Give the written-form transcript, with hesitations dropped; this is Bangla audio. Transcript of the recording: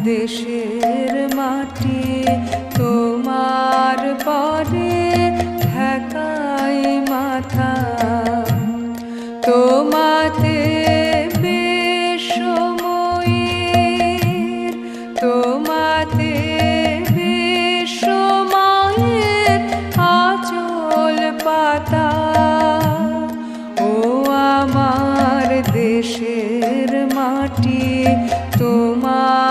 দেশের মাটি তোমার পরে ঠেকাই মাথা, তোমাতে বেশময়ের, তোমাতে বেশময়ের আঁচল পাতা। ও আমার দেশের মাটি তোমার